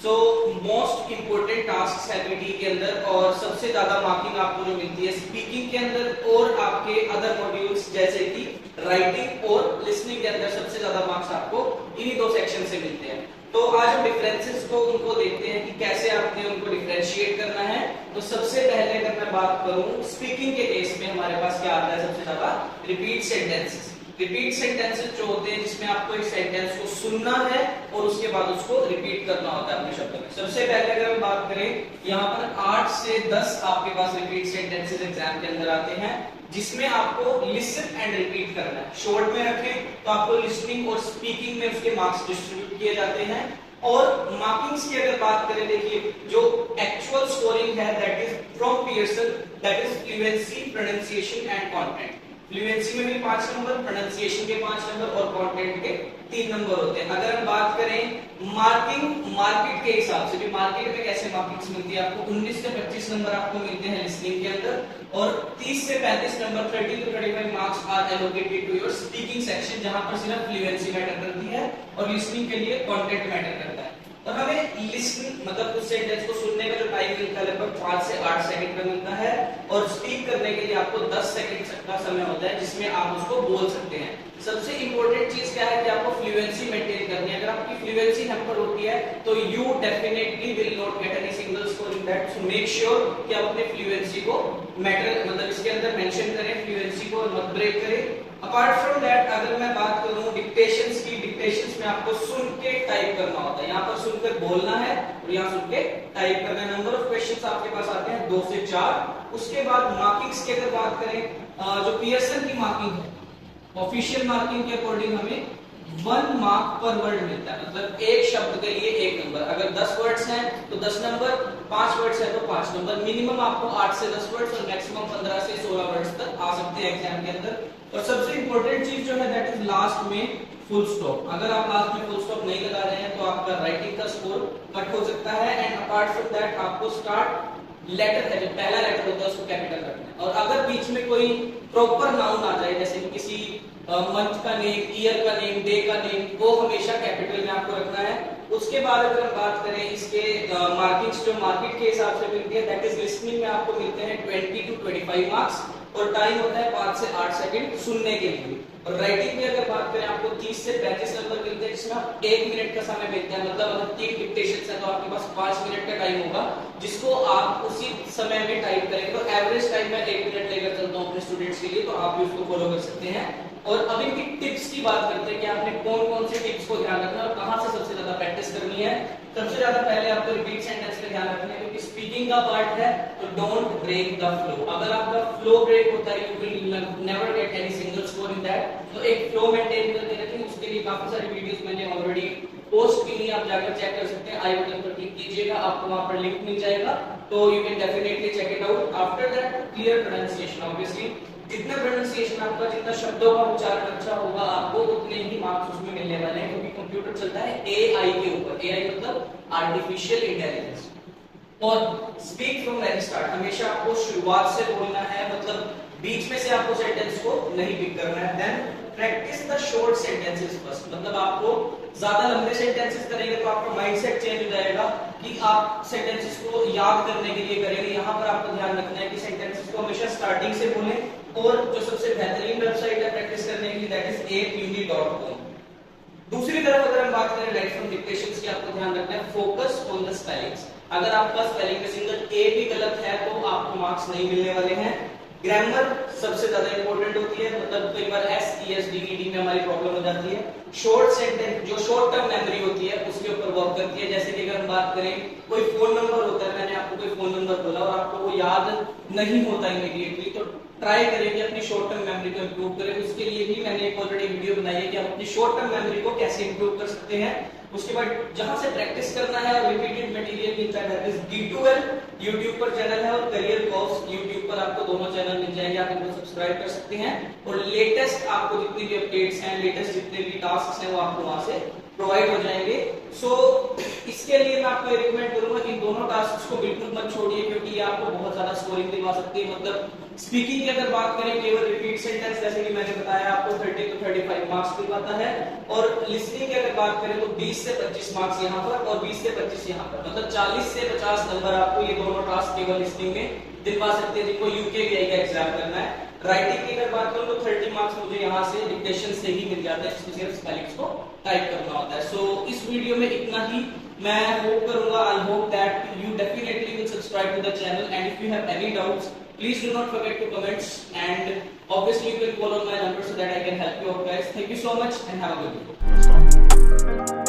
So most important task है PT के अंदर और सबसे ज्यादा मार्किंग आपको जो मिलती है स्पीकिंग के अंदर और आपके अदर मॉड्यूल्स जैसे कि राइटिंग और लिसनिंग के अंदर सबसे ज्यादा मार्क्स आपको इन्हीं दो सेक्शन से मिलते हैं। तो आज हम डिफरेंसेस को उनको देखते हैं कि कैसे आपने उनको डिफरेंशिएट करना है। तो सबसे पहले अगर मैं बात करूं स्पीकिंग के केस में हमारे पास क्या आता है सबसे ज्यादा रिपीट सेंटेंसेस। रिपीट सेंटेंसेस जो होते हैं जिसमें आपको एक सेंटेंस को सुनना है और उसके बाद उसको रिपीट करना होता है अपने शब्दों में। सबसे पहले अगर हम बात करें यहाँ पर 8 से 10 आपके पास रिपीट सेंटेंसेस एग्जाम के अंदर आते हैं जिसमें आपको लिसन एंड रिपीट करना है। शॉर्ट में रखें तो आपको लिसनिंग और स्पीकिंग में उसके मार्क्स डिस्ट्रीब्यूट किए जाते हैं। और मार्किंग्स की अगर बात करें देखिए जो एक्चुअल स्कोरिंग है that is from Pearson that is fluency, pronunciation and content. Fluency में भी 5 नंबर, प्रोनाउंसिएशन के 5 नंबर और कंटेंट के 3 नंबर होते हैं। अगर हम बात करें मार्केट के हिसाब से भी मार्केट में कैसे मार्किंग्स मिलती है आपको 19 से 25 नंबर आपको मिलते हैं लिसनिंग के अंदर और 30 से 35 number 30 to 35 marks are allocated to your speaking section जहां पर सिर्फ फ्लुएंसी मैटर करती है और लिसनिंग के लिए कंटेंट मैटर करता है। और हमें लिसनिंग मतलब उस सेंटेंस को सुनने का जो टाइम मिलता है लगभग 5 से 8 सेकंड का मिलता है और स्पीक करने के लिए आपको 10 सेकंड का समय होता है जिसमें आप उसको बोल सकते हैं। सबसे इंपॉर्टेंट चीज क्या है कि आपको फ्लुएंसी मेंटेन करनी है। अगर आपकी फ्लुएंसी हैम्पर होती है तो you definitely will not get any single score in that. So make sure कि आप अपने फ्लुएंसी को मैटर मतलब इसके अंदर मेंशन करें, फ्लुएंसी को मत ब्रेक करें। अपार्ट फ्रॉम दैट अगर मैं बात करूं डिक्टेशंस की, डिक्टेशंस में आपको सुन के टाइप करना होता है। यहाँ पर सुनकर बोलना है और यहाँ सुन के टाइप करना है। नंबर ऑफ क्वेश्चंस आपके पास आते हैं 2 से 4। उसके बाद मार्किंग्स की अगर बात करें जो पियर्सन की मार्किंग है ऑफिशियल मार्किंग के अकॉर्डिंग हमें 1 मार्क पर वर्ड मिलता है। मतलब एक शब्द के लिए 1 नंबर। अगर 10 वर्ड्स हैं तो 10 नंबर, 5 वर्ड्स हैं तो 5 नंबर। मिनिमम आपको 8 से 10 वर्ड्स और मैक्सिमम 15 से 16 वर्ड्स तक आ सकते हैं एग्जाम के अंदर। और सबसे इंपॉर्टेंट चीज जो है दैट इज लास्ट में फुल स्टॉप। अगर आप लास्ट में फुल स्टॉप नहीं लगा रहे हैं तो आपका राइटिंग का स्कोर कट हो सकता है। एंड अपार्ट फ्रॉम दैट आपको स्टार्ट लेटर है जो पहला लेटर होता है उसको कैपिटल रखना है। और अगर बीच में कोई प्रॉपर नाउन आ जाए जैसे कि किसी मंथ का नेम, ईयर का नेम, डे का नेम, वो हमेशा कैपिटल में आपको रखना है। उसके बाद अगर हम बात करें इसके मार्किंग्स जो मार्केट के हिसाब से मिलती है दैट इज लिसनिंग में आपको मिलते हैं 20 to 25 मार्क्स और टाइम होता है 5 से 8 सेकंड सुनने के लिए। और राइटिंग में अगर बात करें आपको 30 से 35 नंबर मिलते हैं जिसमें 1 मिनट का समय मिलता है। मतलब अगर 3 डिक्टेशंस है तो आपके पास 5 मिनट का टाइम होगा जिसको आप उसी समय में टाइप करेंगे। तो एवरेज टाइम मैं 1 मिनट लेकर चलता हूँ अपने स्टूडेंट्स के लिए, तो आप भी उसको फॉलो कर सकते हैं। और अब इनकी टिप्स की बात करते हैं कि आपने कौन कौन से टिप्स को ध्यान रखना है और कहां से सबसे ज्यादा प्रैक्टिस करनी है। सबसे ज्यादा पहले आपको रिपीट सेंटेंस का ध्यान रखना है क्योंकि स्पीकिंग का पार्ट है तो डोंट ब्रेक द फ्लो। अगर आपका फ्लो ब्रेक होता है you will never get any single score in that. तो एक फ्लो मेंटेन करते रखें। उसके लिए काफी सारी वीडियोस मैंने ऑलरेडी पोस्ट की है, आप जाकर चेक कर सकते हैं। आई बटन पर क्लिक कीजिएगा, आपको वहां पर लिंक मिल जाएगा तो you can definitely check it out. After that clear pronunciation. Obviously जितना प्रोनाउंसिएशन आपका, जितना शब्दों का उच्चारण अच्छा होगा आपको उतने ही मार्क्स उसमें मिलने वाले हैं क्योंकि कंप्यूटर चलता है एआई के ऊपर। एआई मतलब आर्टिफिशियल इंटेलिजेंस। और स्पीक फ्रॉम वेरी स्टार्ट, हमेशा आपको शुरुआत से बोलना है, मतलब बीच में से आपको सेंटेंस को नहीं पिक करना है। Then practice the short sentences first, मतलब आपको ज्यादा लंबे सेंटेंसेस करेंगे तो आपका माइंडसेट चेंज हो जाएगा कि आप सेंटेंसेस को याद करने के लिए करेंगे। यहाँ पर आपको ध्यान रखना है कि सेंटेंसेस को हमेशा स्टार्टिंग से बोलें। और जो सबसे बेहतरीन वेबसाइट है प्रैक्टिस करने के लिए दैट इज aapuni.com। दूसरी तरफ अगर हम बात करें राइट फ्रॉम डिक्टेशंस की, आपको ध्यान रखना है फोकस ऑन द स्पेलिंग्स। अगर आपका स्पेलिंग में सिंगल ए भी गलत है तो आपको मार्क्स नहीं मिलने वाले हैं। ग्रामर सबसे ज्यादा इंपॉर्टेंट होती है, मतलब कई बार SESDED में हमारी प्रॉब्लम हो जाती है। शॉर्ट सेंटेंस जो शॉर्ट टर्म मेमोरी होती है उसके ऊपर वर्क करती है। जैसे कि अगर हम बात करें कोई फोन नंबर होता है, मैंने आपको कोई फोन नंबर बोला और आपको वो याद नहीं होता इमीडिएटली, तो ट्राई करें कि अपनी शॉर्ट टर्म मेमोरी को इंप्रूव करें। उसके लिए भी मैंने एक ऑलरेडी वीडियो बनाई है कि आप अपनी शॉर्ट टर्म मेमोरी को कैसे इंप्रूव कर सकते हैं। उसके बाद जहां से प्रैक्टिस करना है और रिपीटेड मटेरियल मिलता है दैट इज D2L YouTube पर चैनल है और करियर कोर्स YouTube पर आपको दोनों चैनल मिल जाएंगे, आप इनको सब्सक्राइब कर सकते हैं। और लेटेस्ट आपको जितनी भी अपडेट्स हैं, लेटेस्ट जितने भी टास्क हैं वो आपको वहां से प्रोवाइड हो जाएंगे। सो इसके लिए मैं आपको रिकमेंड करूंगा कि दोनों टास्क को बिल्कुल मत छोड़िए, क्योंकि ये आपको बहुत ज्यादा स्कोरिंग दिलवा सकती है। मतलब स्पीकिंग की अगर बात करें, केवल रिपीट सेंटेंस जैसे कि मैंने बताया आपको 30 to 35 मार्क्स दिलवाता है, और लिसनिंग की अगर बात करें तो 20 से 25 मार्क्स यहाँ पर और 20 से 25 यहाँ पर, मतलब 40 से 50 नंबर आपको ये दोनों टास्क केवल लिसनिंग में दिलवा सकते हैं, जिनको यूकेवीआई का एग्जाम करना है। राइटिंग की अगर बात करूं तो 30 मार्क्स मुझे यहाँ से डिक्टेशन से ही मिल जाते हैं, जिसमें सिर्फ स्पेलिंग्स को टाइप करना होता है। सो इस वीडियो में इतना ही। मैं होप करूंगा, I hope that you definitely will subscribe to the channel, and if you have any doubts please do not forget to comment, and obviously you can call on my number so that I can help you out guys. Thank you so much and have a good day.